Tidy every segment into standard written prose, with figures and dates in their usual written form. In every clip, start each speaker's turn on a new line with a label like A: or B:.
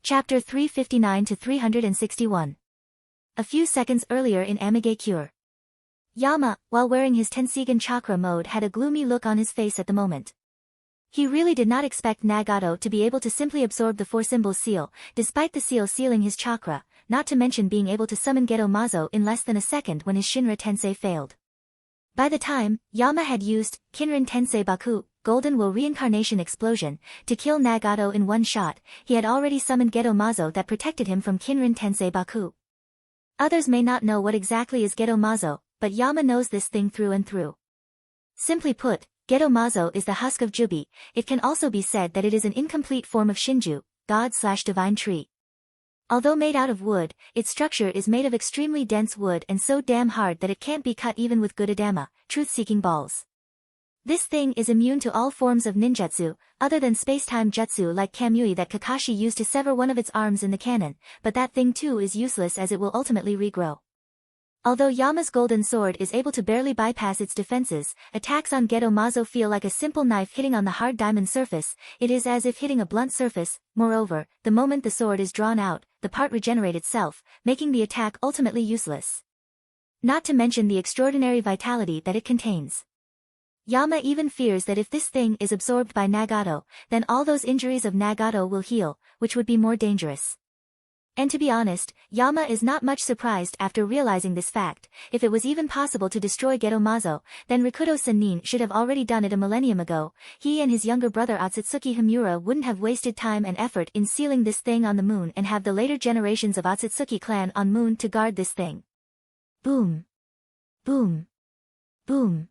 A: Chapter 359 to 361. A few seconds earlier in Amage Cure. Yama, while wearing his Tenseigan chakra mode, had a gloomy look on his face at the moment. He really did not expect Nagato to be able to simply absorb the four symbol seal, despite the seal sealing his chakra, not to mention being able to summon Geto Mazo in less than a second when his Shinra Tensei failed. By the time Yama had used Kinrin Tensei Baku, Golden Will Reincarnation Explosion, to kill Nagato in one shot, he had already summoned Geto Mazo that protected him from Kinrin Tensei Baku. Others may not know what exactly is Geto Mazo, but Yama knows this thing through and through. Simply put, Geto Mazo is the husk of Jubi. It can also be said that it is an incomplete form of Shinju, God/divine tree. Although made out of wood, its structure is made of extremely dense wood and so damn hard that it can't be cut even with good Adama, truth-seeking balls. This thing is immune to all forms of ninjutsu, other than space-time jutsu like Kamui that Kakashi used to sever one of its arms in the canon, but that thing too is useless as it will ultimately regrow. Although Yama's golden sword is able to barely bypass its defenses, attacks on Geto Mazo feel like a simple knife hitting on the hard diamond surface. It is as if hitting a blunt surface. Moreover, the moment the sword is drawn out, the part regenerates itself, making the attack ultimately useless. Not to mention the extraordinary vitality that it contains. Yama even fears that if this thing is absorbed by Nagato, then all those injuries of Nagato will heal, which would be more dangerous. And to be honest, Yama is not much surprised after realizing this fact. If it was even possible to destroy Geto Mazo, then Rikudo Sennin should have already done it a millennium ago. He and his younger brother Otsutsuki Himura wouldn't have wasted time and effort in sealing this thing on the moon and have the later generations of Otsutsuki clan on moon to guard this thing. Boom. Boom. Boom.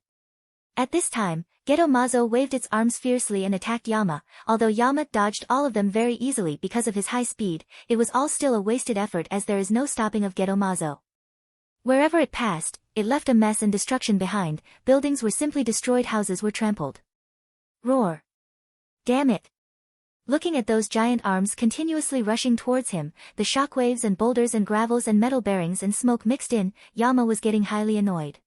A: At this time, Geto Mazo waved its arms fiercely and attacked Yama. Although Yama dodged all of them very easily because of his high speed, it was all still a wasted effort as there is no stopping of Geto Mazo. Wherever it passed, it left a mess and destruction behind. Buildings were simply destroyed, houses were trampled. Roar. Damn it. Looking at those giant arms continuously rushing towards him, the shockwaves and boulders and gravels and metal bearings and smoke mixed in, Yama was getting highly annoyed.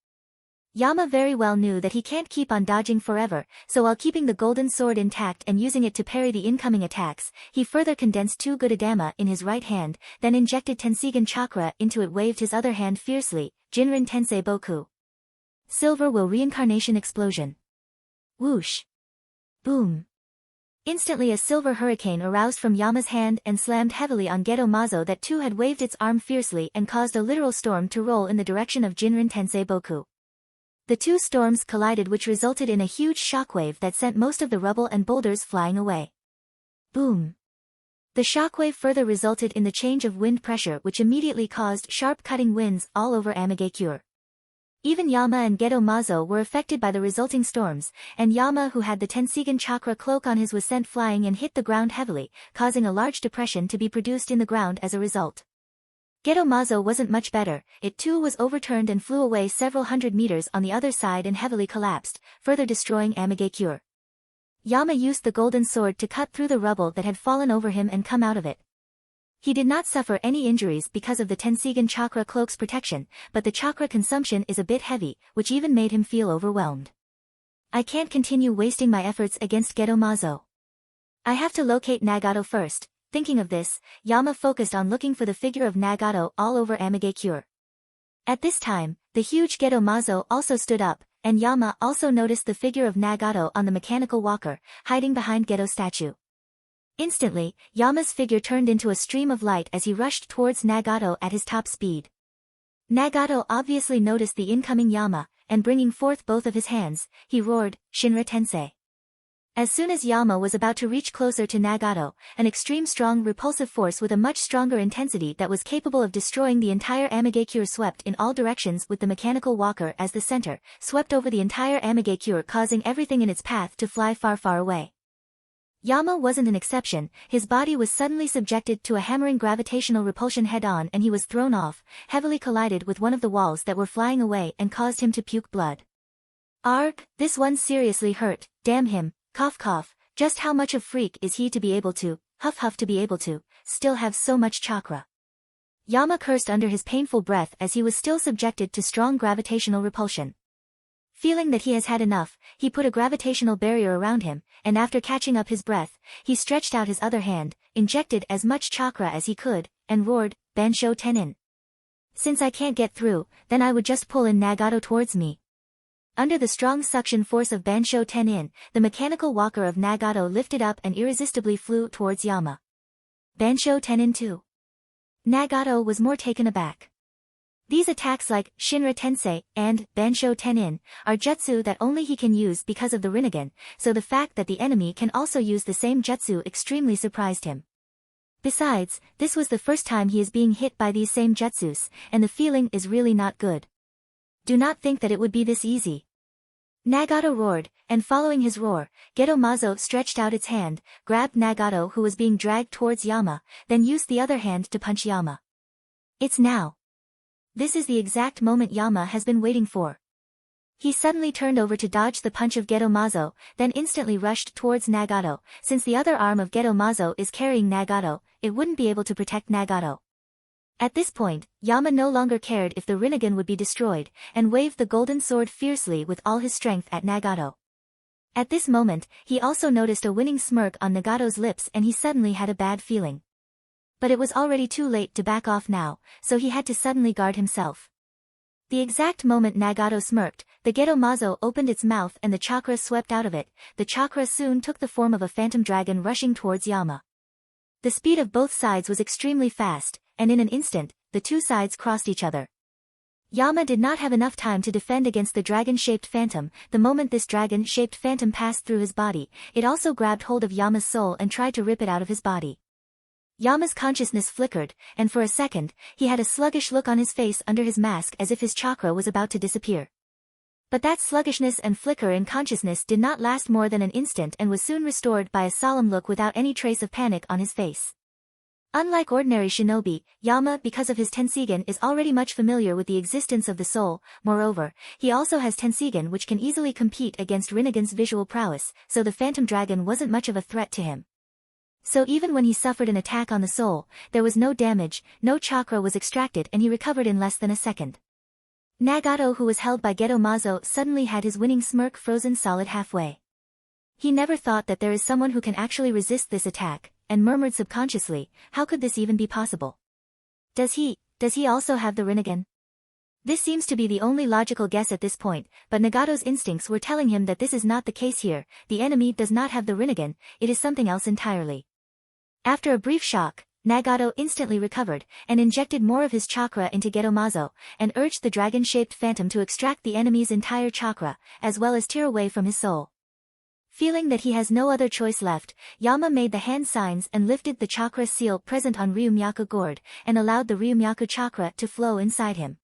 A: Yama very well knew that he can't keep on dodging forever, so while keeping the golden sword intact and using it to parry the incoming attacks, he further condensed two good Adama in his right hand, then injected Tenseigan chakra into it, waved his other hand fiercely, Jinrin Tensei Boku. Silver Will Reincarnation Explosion. Whoosh. Boom. Instantly a silver hurricane aroused from Yama's hand and slammed heavily on Geto Mazo that too had waved its arm fiercely and caused a literal storm to roll in the direction of Jinrin Tensei Boku. The two storms collided, which resulted in a huge shockwave that sent most of the rubble and boulders flying away. Boom. The shockwave further resulted in the change of wind pressure, which immediately caused sharp cutting winds all over Amage Cure. Even Yama and Geto Mazo were affected by the resulting storms, and Yama, who had the Tenseigan chakra cloak on his, was sent flying and hit the ground heavily, causing a large depression to be produced in the ground as a result. Geto Mazo wasn't much better. It too was overturned and flew away several hundred meters on the other side and heavily collapsed, further destroying Amage Cure. Yama used the golden sword to cut through the rubble that had fallen over him and come out of it. He did not suffer any injuries because of the Tenseigan chakra cloak's protection, but the chakra consumption is a bit heavy, which even made him feel overwhelmed. I can't continue wasting my efforts against Geto Mazo. I have to locate Nagato first. Thinking of this, Yama focused on looking for the figure of Nagato all over Amage Cure. At this time, the huge Geto Mazo also stood up, and Yama also noticed the figure of Nagato on the mechanical walker, hiding behind Geto's statue. Instantly, Yama's figure turned into a stream of light as he rushed towards Nagato at his top speed. Nagato obviously noticed the incoming Yama, and bringing forth both of his hands, he roared, Shinra Tensei. As soon as Yama was about to reach closer to Nagato, an extreme strong repulsive force with a much stronger intensity that was capable of destroying the entire Amage Cure swept in all directions with the mechanical walker as the center, swept over the entire Amage Cure, causing everything in its path to fly far far away. Yama wasn't an exception. His body was suddenly subjected to a hammering gravitational repulsion head-on and he was thrown off, heavily collided with one of the walls that were flying away and caused him to puke blood. Arg, this one seriously hurt, damn him. Cough cough, just how much of freak is he to be able to, huff huff, to be able to, still have so much chakra. Yama cursed under his painful breath as he was still subjected to strong gravitational repulsion. Feeling that he has had enough, he put a gravitational barrier around him, and after catching up his breath, he stretched out his other hand, injected as much chakra as he could, and roared, Bansho Tenin. Since I can't get through, then I would just pull in Nagato towards me. Under the strong suction force of Bansho Tenin, the mechanical walker of Nagato lifted up and irresistibly flew towards Yama. Bansho Tenin too. Nagato was more taken aback. These attacks like Shinra Tensei and Bansho Tenin are jutsu that only he can use because of the Rinnegan, so the fact that the enemy can also use the same jutsu extremely surprised him. Besides, this was the first time he is being hit by these same jutsus, and the feeling is really not good. Do not think that it would be this easy. Nagato roared, and following his roar, Geto Mazo stretched out its hand, grabbed Nagato who was being dragged towards Yama, then used the other hand to punch Yama. It's now. This is the exact moment Yama has been waiting for. He suddenly turned over to dodge the punch of Geto Mazo, then instantly rushed towards Nagato. Since the other arm of Geto Mazo is carrying Nagato, it wouldn't be able to protect Nagato. At this point, Yama no longer cared if the Rinnegan would be destroyed, and waved the golden sword fiercely with all his strength at Nagato. At this moment, he also noticed a winning smirk on Nagato's lips and he suddenly had a bad feeling. But it was already too late to back off now, so he had to suddenly guard himself. The exact moment Nagato smirked, the Geto Mazo opened its mouth and the chakra swept out of it. The chakra soon took the form of a phantom dragon rushing towards Yama. The speed of both sides was extremely fast, and in an instant, the two sides crossed each other. Yama did not have enough time to defend against the dragon-shaped phantom. The moment this dragon-shaped phantom passed through his body, it also grabbed hold of Yama's soul and tried to rip it out of his body. Yama's consciousness flickered, and for a second, he had a sluggish look on his face under his mask as if his chakra was about to disappear. But that sluggishness and flicker in consciousness did not last more than an instant and was soon restored by a solemn look without any trace of panic on his face. Unlike ordinary shinobi, Yama, because of his Tenseigan, is already much familiar with the existence of the soul. Moreover, he also has Tenseigan which can easily compete against Rinnegan's visual prowess, so the phantom dragon wasn't much of a threat to him. So even when he suffered an attack on the soul, there was no damage, no chakra was extracted and he recovered in less than a second. Nagato, who was held by Geto Mazo, suddenly had his winning smirk frozen solid halfway. He never thought that there is someone who can actually resist this attack, and murmured subconsciously, how could this even be possible? Does he also have the Rinnegan? This seems to be the only logical guess at this point, but Nagato's instincts were telling him that this is not the case here. The enemy does not have the Rinnegan, it is something else entirely. After a brief shock, Nagato instantly recovered, and injected more of his chakra into Geto Mazo, and urged the dragon-shaped phantom to extract the enemy's entire chakra, as well as tear away from his soul. Feeling that he has no other choice left, Yama made the hand signs and lifted the chakra seal present on Ryumyaku gourd, and allowed the Ryumyaku chakra to flow inside him.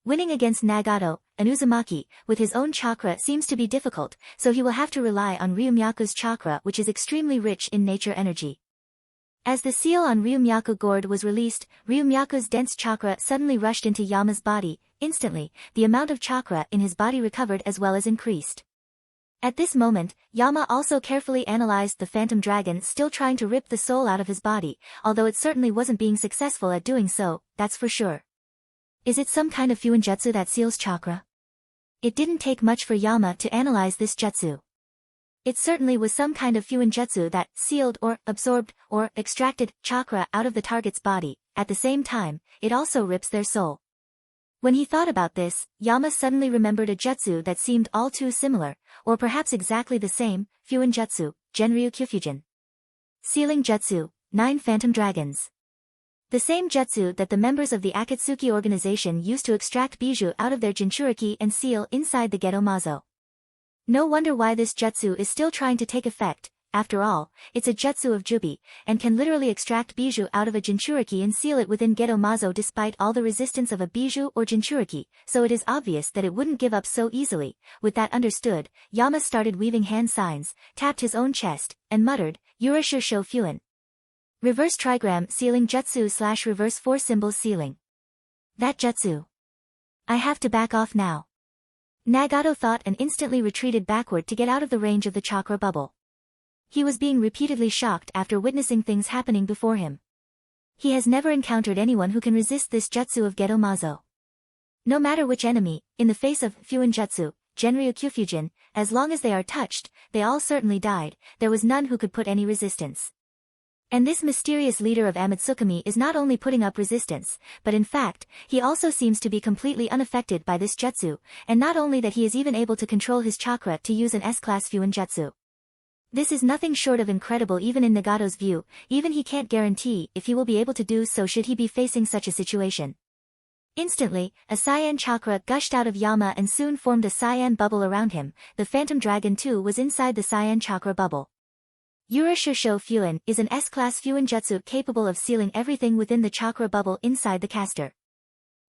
A: Winning against Nagato, an Uzumaki, with his own chakra seems to be difficult, so he will have to rely on Ryumyaku's chakra, which is extremely rich in nature energy. As the seal on Ryumyaku gourd was released, Ryumyaku's dense chakra suddenly rushed into Yama's body. Instantly, the amount of chakra in his body recovered as well as increased. At this moment, Yama also carefully analyzed the phantom dragon still trying to rip the soul out of his body, although it certainly wasn't being successful at doing so, that's for sure. Is it some kind of fuinjutsu that seals chakra? It didn't take much for Yama to analyze this jutsu. It certainly was some kind of fuinjutsu that sealed or absorbed or extracted chakra out of the target's body. At the same time, it also rips their soul. When he thought about this, Yama suddenly remembered a jutsu that seemed all too similar, or perhaps exactly the same, fuinjutsu, Genryu Kyufujin. Sealing jutsu, 9 phantom dragons. The same jutsu that the members of the Akatsuki organization used to extract bijou out of their jinchuriki and seal inside the Geto Mazo. No wonder why this jutsu is still trying to take effect. After all, it's a jutsu of Jubi, and can literally extract bijou out of a jinchuriki and seal it within Geto Mazo despite all the resistance of a bijou or jinchuriki, so it is obvious that it wouldn't give up so easily. With that understood, Yama started weaving hand signs, tapped his own chest, and muttered, Yurashu Sho Fuin. Reverse trigram sealing jutsu / reverse 4 symbols sealing. That jutsu. I have to back off now. Nagato thought and instantly retreated backward to get out of the range of the chakra bubble. He was being repeatedly shocked after witnessing things happening before him. He has never encountered anyone who can resist this jutsu of Geto Mazo. No matter which enemy, in the face of fuinjutsu, Genryu Kyufujin, as long as they are touched, they all certainly died, there was none who could put any resistance. And this mysterious leader of Amatsukami is not only putting up resistance, but in fact, he also seems to be completely unaffected by this jutsu, and not only that he is even able to control his chakra to use an S-class Fuin jutsu. This is nothing short of incredible even in Nagato's view, even he can't guarantee if he will be able to do so should he be facing such a situation. Instantly, a cyan chakra gushed out of Yama and soon formed a cyan bubble around him. The phantom dragon too was inside the cyan chakra bubble. Yurashusho Fuin is an S-class Fuin jutsu capable of sealing everything within the chakra bubble inside the caster.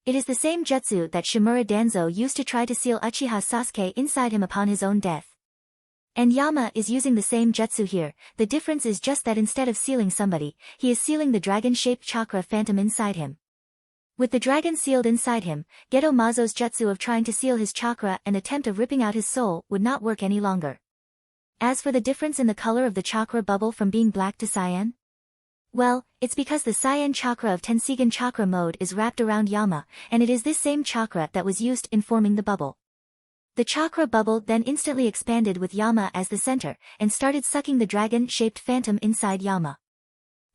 A: It is the same jutsu that Shimura Danzo used to try to seal Uchiha Sasuke inside him upon his own death. And Yama is using the same jutsu here. The difference is just that instead of sealing somebody, he is sealing the dragon-shaped chakra phantom inside him. With the dragon sealed inside him, Geto Mazo's jutsu of trying to seal his chakra and attempt of ripping out his soul would not work any longer. As for the difference in the color of the chakra bubble from being black to cyan? Well, it's because the cyan chakra of Tenseigan chakra mode is wrapped around Yama, and it is this same chakra that was used in forming the bubble. The chakra bubble then instantly expanded with Yama as the center, and started sucking the dragon-shaped phantom inside Yama.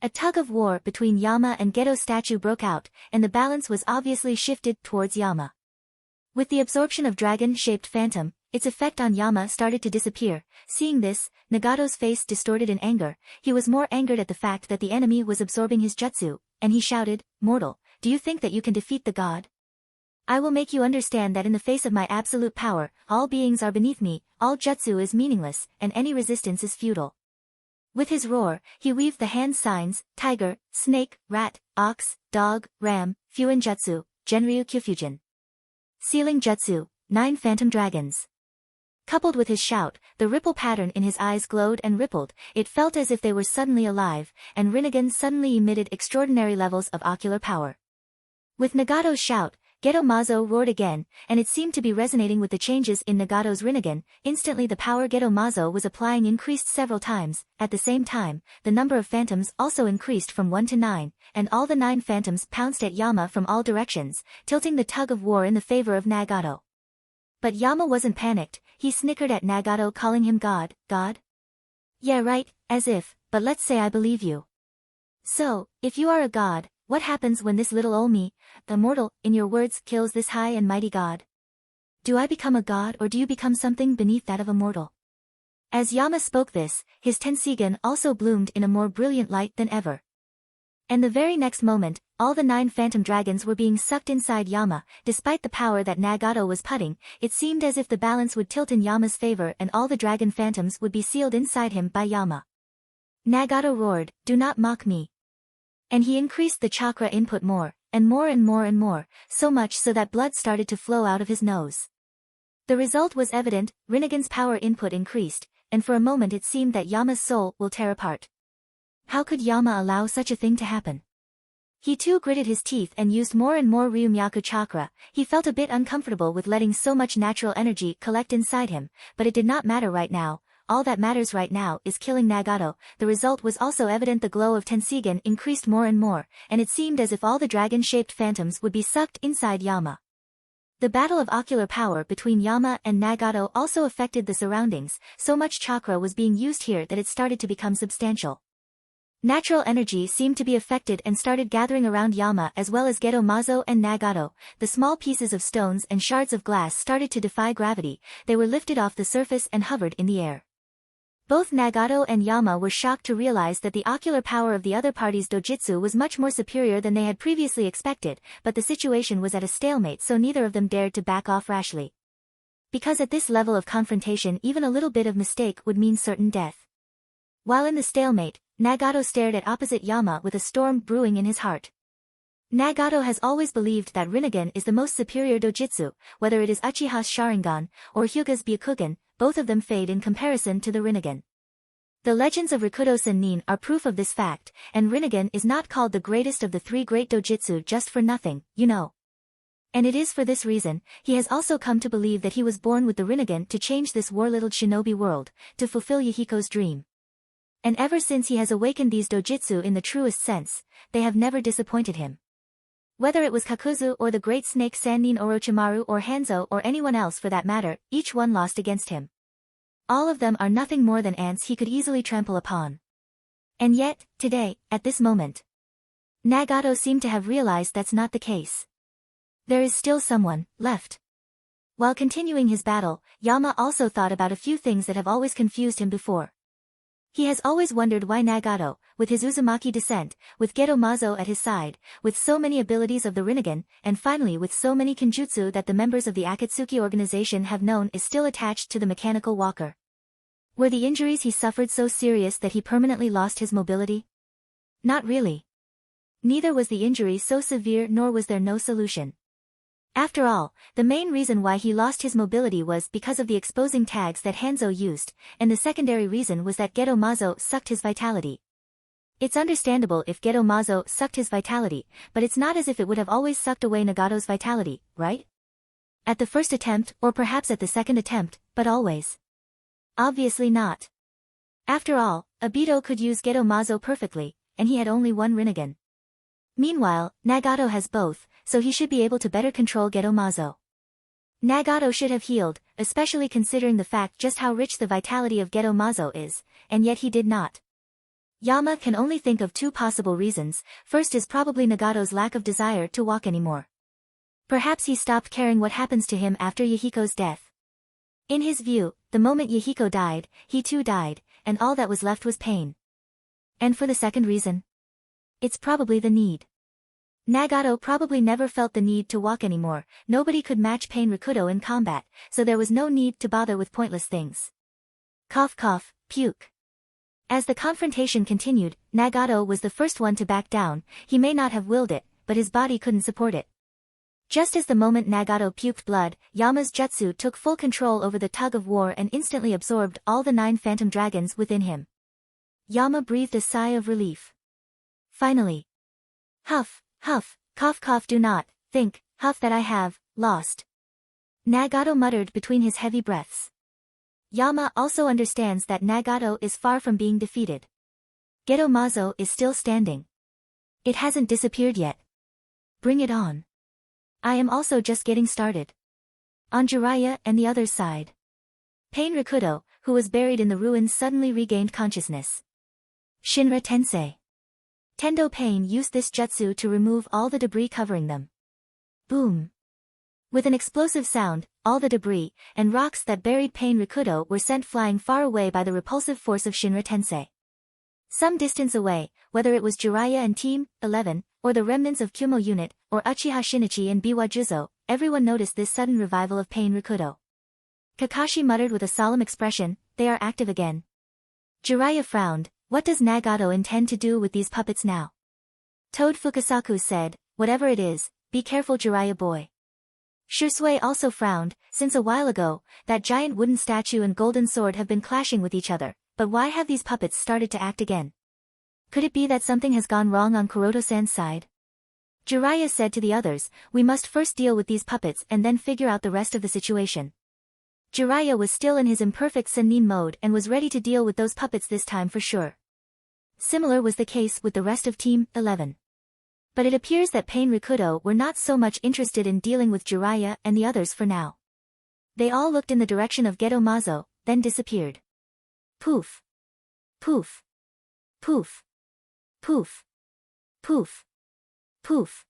A: A tug of war between Yama and Geto statue broke out, and the balance was obviously shifted towards Yama. With the absorption of dragon-shaped phantom, its effect on Yama started to disappear. Seeing this, Nagato's face distorted in anger. He was more angered at the fact that the enemy was absorbing his jutsu, and he shouted, "Mortal, do you think that you can defeat the god? I will make you understand that in the face of my absolute power, all beings are beneath me, all jutsu is meaningless, and any resistance is futile." With his roar, he weaved the hand signs, tiger, snake, rat, ox, dog, ram, Fuin jutsu, Genryu Kyufujin. Sealing jutsu, 9 phantom dragons. Coupled with his shout, the ripple pattern in his eyes glowed and rippled. It felt as if they were suddenly alive, and Rinnegan suddenly emitted extraordinary levels of ocular power. With Nagato's shout, Geto Mazo roared again, and it seemed to be resonating with the changes in Nagato's Rinnegan. Instantly the power Geto Mazo was applying increased several times. At the same time, the number of phantoms also increased from 1 to 9, and all the 9 phantoms pounced at Yama from all directions, tilting the tug of war in the favor of Nagato. But Yama wasn't panicked. He snickered at Nagato, calling him God. God? Yeah, right, as if, but let's say I believe you. So, if you are a god, what happens when this little ol' me, the mortal, in your words, kills this high and mighty god? Do I become a god or do you become something beneath that of a mortal? As Yama spoke this, his Tenseigan also bloomed in a more brilliant light than ever. And the very next moment, all the 9 phantom dragons were being sucked inside Yama. Despite the power that Nagato was putting, it seemed as if the balance would tilt in Yama's favor and all the dragon phantoms would be sealed inside him by Yama. Nagato roared, "Do not mock me." And he increased the chakra input more, and more and more and more, so much so that blood started to flow out of his nose. The result was evident. Rinnegan's power input increased, and for a moment it seemed that Yama's soul will tear apart. How could Yama allow such a thing to happen? He too gritted his teeth and used more and more Ryumyaku chakra. He felt a bit uncomfortable with letting so much natural energy collect inside him, but it did not matter right now. All that matters right now is killing Nagato. The result was also evident. The glow of Tenseigan increased more and more, and it seemed as if all the dragon-shaped phantoms would be sucked inside Yama. The battle of ocular power between Yama and Nagato also affected the surroundings. So much chakra was being used here that it started to become substantial. Natural energy seemed to be affected and started gathering around Yama as well as Geto Mazo and Nagato. The small pieces of stones and shards of glass started to defy gravity. They were lifted off the surface and hovered in the air. Both Nagato and Yama were shocked to realize that the ocular power of the other party's dojutsu was much more superior than they had previously expected, but the situation was at a stalemate, so neither of them dared to back off rashly. Because at this level of confrontation even a little bit of mistake would mean certain death. While in the stalemate, Nagato stared at opposite Yama with a storm brewing in his heart. Nagato has always believed that Rinnegan is the most superior dojutsu, whether it is Uchiha's Sharingan or Hyuga's Byakugan, both of them fade in comparison to the Rinnegan. The legends of Rikudo Sennin are proof of this fact, and Rinnegan is not called the greatest of the 3 great dojutsu just for nothing, you know. And it is for this reason, he has also come to believe that he was born with the Rinnegan to change this war-littled shinobi world, to fulfill Yahiko's dream. And ever since he has awakened these dojutsu in the truest sense, they have never disappointed him. Whether it was Kakuzu or the great snake Sannin Orochimaru or Hanzo or anyone else for that matter, each one lost against him. All of them are nothing more than ants he could easily trample upon. And yet, today, at this moment, Nagato seemed to have realized that's not the case. There is still someone left. While continuing his battle, Yama also thought about a few things that have always confused him before. He has always wondered why Nagato, with his Uzumaki descent, with Geto Mazo at his side, with so many abilities of the Rinnegan, and finally with so many kenjutsu that the members of the Akatsuki organization have known, is still attached to the mechanical walker. Were the injuries he suffered so serious that he permanently lost his mobility? Not really. Neither was the injury so severe, nor was there no solution. After all, the main reason why he lost his mobility was because of the exposing tags that Hanzo used, and the secondary reason was that Geto Mazo sucked his vitality. It's understandable if Geto Mazo sucked his vitality, but it's not as if it would have always sucked away Nagato's vitality, right? At the first attempt, or perhaps at the second attempt, but always. Obviously not. After all, Obito could use Geto Mazo perfectly, and he had only one Rinnegan. Meanwhile, Nagato has both, so he should be able to better control Geto Mazo. Nagato should have healed, especially considering the fact just how rich the vitality of Geto Mazo is, and yet he did not. Yama can only think of two possible reasons. First is probably Nagato's lack of desire to walk anymore. Perhaps he stopped caring what happens to him after Yahiko's death. In his view, the moment Yahiko died, he too died, and all that was left was pain. And for the second reason? It's probably the need. Nagato probably never felt the need to walk anymore. Nobody could match Pain Rikudo in combat, so there was no need to bother with pointless things. Cough cough, puke. As the confrontation continued, Nagato was the first one to back down. He may not have willed it, but his body couldn't support it. Just as the moment Nagato puked blood, Yama's jutsu took full control over the tug of war and instantly absorbed all the 9 phantom dragons within him. Yama breathed a sigh of relief. Finally. Huff, huff, cough cough, do not think, huff, that I have lost. Nagato muttered between his heavy breaths. Yama also understands that Nagato is far from being defeated. Geto Mazo is still standing. It hasn't disappeared yet. Bring it on. I am also just getting started. On Jiraiya and the other's side. Pain Rikudo, who was buried in the ruins, suddenly regained consciousness. Shinra Tensei. Tendo Pain used this jutsu to remove all the debris covering them. Boom. With an explosive sound, all the debris and rocks that buried Pain Rikudo were sent flying far away by the repulsive force of Shinra Tensei. Some distance away, whether it was Jiraiya and Team 11, or the remnants of Kumo unit, or Uchiha Shinichi and Biwa Juzo, everyone noticed this sudden revival of Pain Rikudo. Kakashi muttered with a solemn expression, "They are active again." Jiraiya frowned. What does Nagato intend to do with these puppets now? Toad Fukasaku said, "Whatever it is, be careful, Jiraiya boy." Shursui also frowned. Since a while ago, that giant wooden statue and golden sword have been clashing with each other, but why have these puppets started to act again? Could it be that something has gone wrong on Kuroto-san's side? Jiraiya said to the others, "We must first deal with these puppets and then figure out the rest of the situation." Jiraiya was still in his imperfect Sennin mode and was ready to deal with those puppets this time for sure. Similar was the case with the rest of Team 11. But it appears that Pain Rikudo were not so much interested in dealing with Jiraiya and the others for now. They all looked in the direction of Geto Mazo, then disappeared. Poof. Poof. Poof. Poof. Poof. Poof.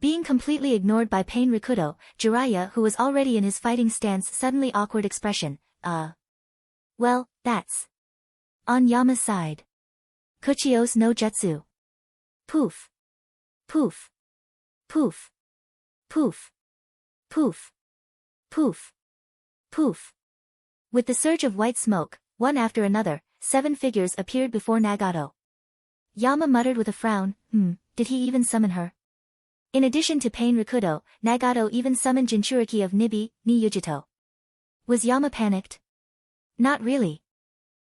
A: Being completely ignored by Pain Rikudo, Jiraiya, who was already in his fighting stance, suddenly awkward expression, Well, that's. On Yama's side. Kuchios no Jutsu. Poof. Poof. Poof. Poof. Poof. Poof. Poof. With the surge of white smoke, one after another, 7 figures appeared before Nagato. Yama muttered with a frown, did he even summon her? In addition to Pain Rikudo, Nagato even summoned Jinchuriki of Nibi, ni Yujito. Was Yama panicked? Not really.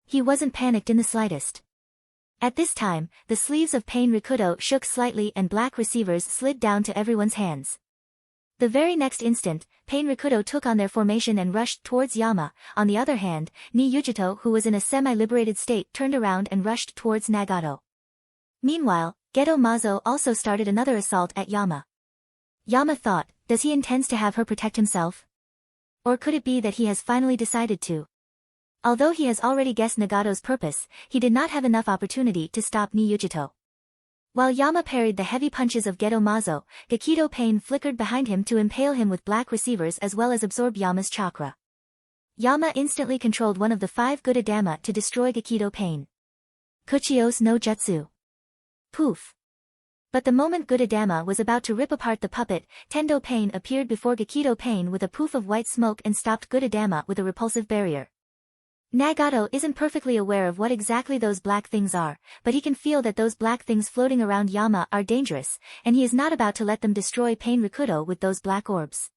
A: He wasn't panicked in the slightest. At this time, the sleeves of Pain Rikudo shook slightly and black receivers slid down to everyone's hands. The very next instant, Pain Rikudo took on their formation and rushed towards Yama. On the other hand, Ni Yujito, who was in a semi-liberated state, turned around and rushed towards Nagato. Meanwhile, Geto Mazo also started another assault at Yama. Yama thought, does he intend to have her protect himself? Or could it be that he has finally decided to Although he has already guessed Nagato's purpose, he did not have enough opportunity to stop Niyuchito. While Yama parried the heavy punches of Geto Mazo, Gakido Pain flickered behind him to impale him with black receivers as well as absorb Yama's chakra. Yama instantly controlled one of the 5 Gudadama to destroy Gakido Pain. Kuchios no Jutsu. Poof. But the moment Gudadama was about to rip apart the puppet, Tendo Pain appeared before Gakido Pain with a poof of white smoke and stopped Gudadama with a repulsive barrier. Nagato isn't perfectly aware of what exactly those black things are, but he can feel that those black things floating around Yama are dangerous, and he is not about to let them destroy Pain Rikudo with those black orbs.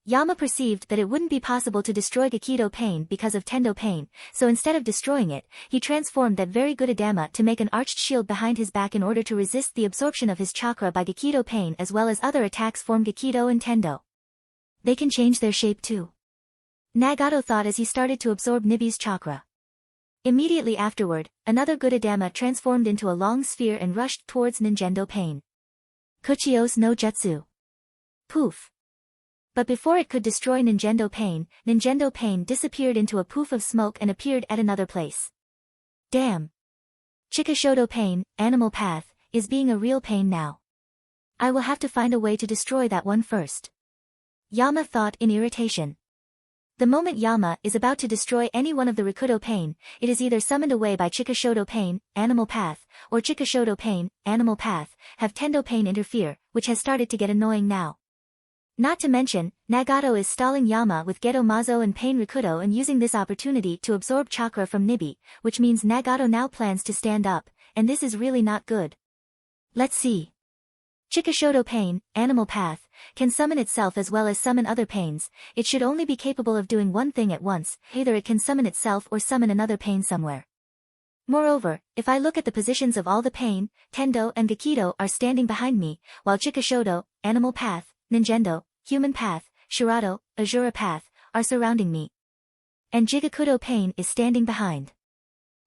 A: Yama perceived that it wouldn't be possible to destroy Gakido Pain because of Tendo Pain, so instead of destroying it, he transformed that very Gudadama to make an arched shield behind his back in order to resist the absorption of his chakra by Gakido Pain as well as other attacks from Gakido and Tendo. They can change their shape too. Nagato thought as he started to absorb Nibi's chakra. Immediately afterward, another Gudadama transformed into a long sphere and rushed towards Ninjendo Pain. Kuchios no Jutsu. Poof. But before it could destroy Ninjendo Pain disappeared into a poof of smoke and appeared at another place. Damn. Chikashodo Pain, Animal Path, is being a real pain now. I will have to find a way to destroy that one first. Yama thought in irritation. The moment Yama is about to destroy any one of the Rikudo Pain, it is either summoned away by Chikashodo Pain, Animal Path, or Chikashodo Pain, Animal Path, have Tendo Pain interfere, which has started to get annoying now. Not to mention, Nagato is stalling Yama with Geto Mazo and Pain Rikudo and using this opportunity to absorb chakra from Nibi, which means Nagato now plans to stand up, and this is really not good. Let's see. Chikashodo Pain, Animal Path, can summon itself as well as summon other pains. It should only be capable of doing one thing at once, either it can summon itself or summon another pain somewhere. Moreover, if I look at the positions of all the Pain, Tendo and Gakido are standing behind me, while Chikashodo, Animal Path, Ninjendo, Human Path, Shirato, Azura Path, are surrounding me. And Jigakudo Pain is standing behind.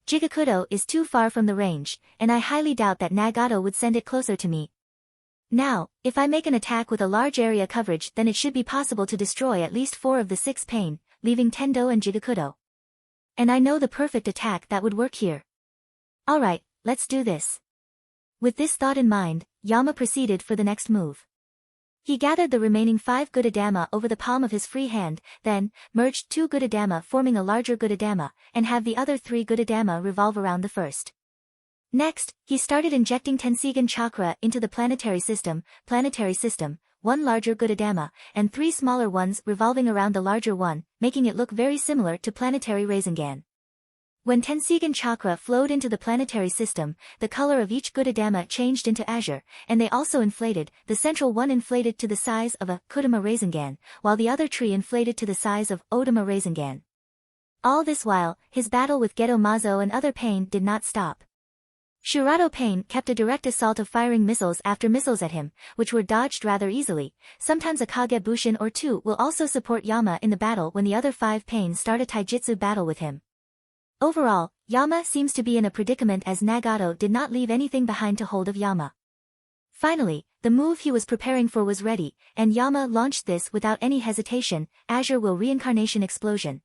A: Jigakudo is too far from the range, and I highly doubt that Nagato would send it closer to me. Now, if I make an attack with a large area coverage then it should be possible to destroy at least 4 of the 6 Pain, leaving Tendo and Jigakudo. And I know the perfect attack that would work here. Alright, let's do this. With this thought in mind, Yama proceeded for the next move. He gathered the remaining 5 Gudadama over the palm of his free hand, then, merged 2 Gudadama forming a larger Gudadama, and have the other 3 Gudadama revolve around the first. Next, he started injecting Tenseigan chakra into the planetary system, 1 larger Gudadama, and 3 smaller ones revolving around the larger one, making it look very similar to planetary Rasengan. When Tenseigan chakra flowed into the planetary system, the color of each Gudadama changed into azure, and they also inflated, the central one inflated to the size of a Kudama Rasengan, while the other tree inflated to the size of Odama Rasengan. All this while, his battle with Geto Mazo and other Pain did not stop. Shirato Pain kept a direct assault of firing missiles after missiles at him, which were dodged rather easily. Sometimes a Kage Bushin or 2 will also support Yama in the battle when the other 5 Pain start a taijutsu battle with him. Overall, Yama seems to be in a predicament as Nagato did not leave anything behind to hold of Yama. Finally, the move he was preparing for was ready, and Yama launched this without any hesitation, Azure Will Reincarnation Explosion.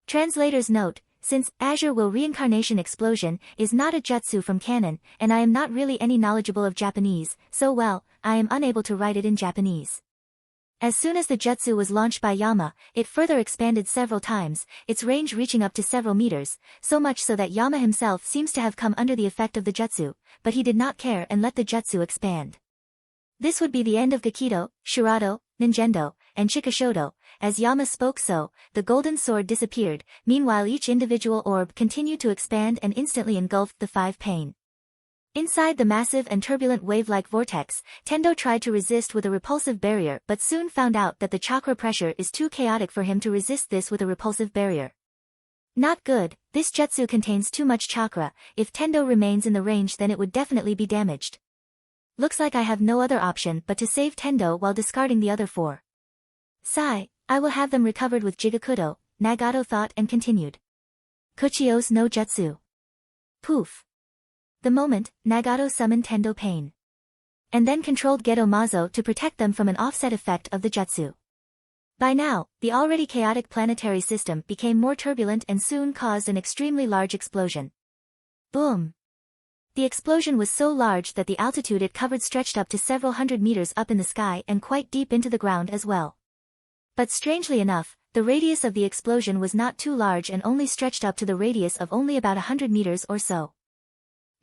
A: Translator's note: since Azure Will Reincarnation Explosion is not a jutsu from canon, and I am not really any knowledgeable of Japanese, so well, I am unable to write it in Japanese. As soon as the jutsu was launched by Yama, it further expanded several times, its range reaching up to several meters, so much so that Yama himself seems to have come under the effect of the jutsu, but he did not care and let the jutsu expand. This would be the end of Gakido, Shirato, Ninjendo, and Chikashodo. As Yama spoke so, the golden sword disappeared, meanwhile each individual orb continued to expand and instantly engulfed the 5 Pain. Inside the massive and turbulent wave-like vortex, Tendo tried to resist with a repulsive barrier but soon found out that the chakra pressure is too chaotic for him to resist this with a repulsive barrier. Not good, this jutsu contains too much chakra, if Tendo remains in the range then it would definitely be damaged. Looks like I have no other option but to save Tendo while discarding the other 4. Sigh, I will have them recovered with Jigakudo, Nagato thought and continued. Kuchios no Jutsu. Poof. The moment, Nagato summoned Tendo Pain. And then controlled Geto Mazo to protect them from an offset effect of the jutsu. By now, the already chaotic planetary system became more turbulent and soon caused an extremely large explosion. Boom! The explosion was so large that the altitude it covered stretched up to several hundred meters up in the sky and quite deep into the ground as well. But strangely enough, the radius of the explosion was not too large and only stretched up to the radius of only about 100 meters or so.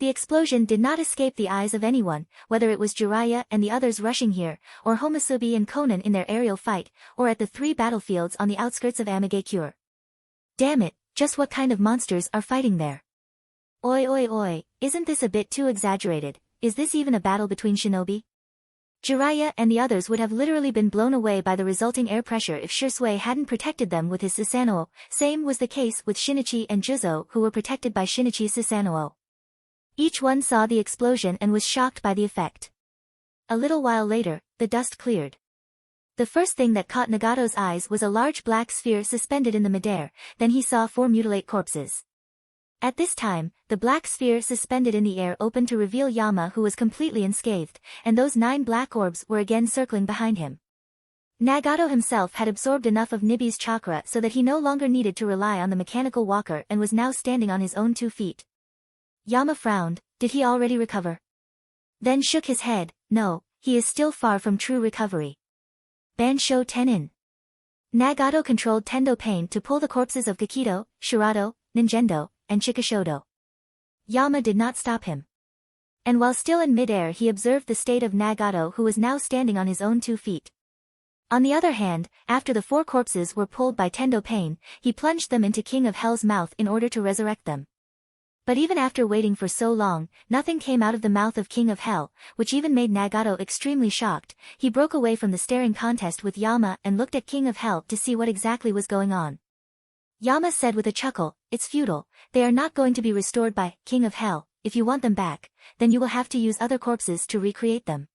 A: The explosion did not escape the eyes of anyone, whether it was Jiraiya and the others rushing here, or Homusubi and Konan in their aerial fight, or at the 3 battlefields on the outskirts of Amigakure. Damn it, just what kind of monsters are fighting there? Oi oi oi, isn't this a bit too exaggerated? Is this even a battle between shinobi? Jiraiya and the others would have literally been blown away by the resulting air pressure if Shisui hadn't protected them with his Susanoo. Same was the case with Shinichi and Juzo, who were protected by Shinichi's Susanoo. Each one saw the explosion and was shocked by the effect. A little while later, the dust cleared. The first thing that caught Nagato's eyes was a large black sphere suspended in the midair, then he saw 4 mutilate corpses. At this time, the black sphere suspended in the air opened to reveal Yama, who was completely unscathed, and those 9 black orbs were again circling behind him. Nagato himself had absorbed enough of Nibi's chakra so that he no longer needed to rely on the mechanical walker and was now standing on his own 2 feet. Yama frowned. Did he already recover? Then shook his head. No, he is still far from true recovery. Bansho Tenin. Nagato controlled Tendo Pain to pull the corpses of Kakido, Shirato, Ninjendo, and Chikashodo. Yama did not stop him. And while still in mid-air he observed the state of Nagato, who was now standing on his own 2 feet. On the other hand, after the 4 corpses were pulled by Tendo Pain, he plunged them into King of Hell's mouth in order to resurrect them. But even after waiting for so long, nothing came out of the mouth of King of Hell, which even made Nagato extremely shocked. He broke away from the staring contest with Yama and looked at King of Hell to see what exactly was going on. Yama said with a chuckle, "It's futile, they are not going to be restored by King of Hell. If you want them back, then you will have to use other corpses to recreate them."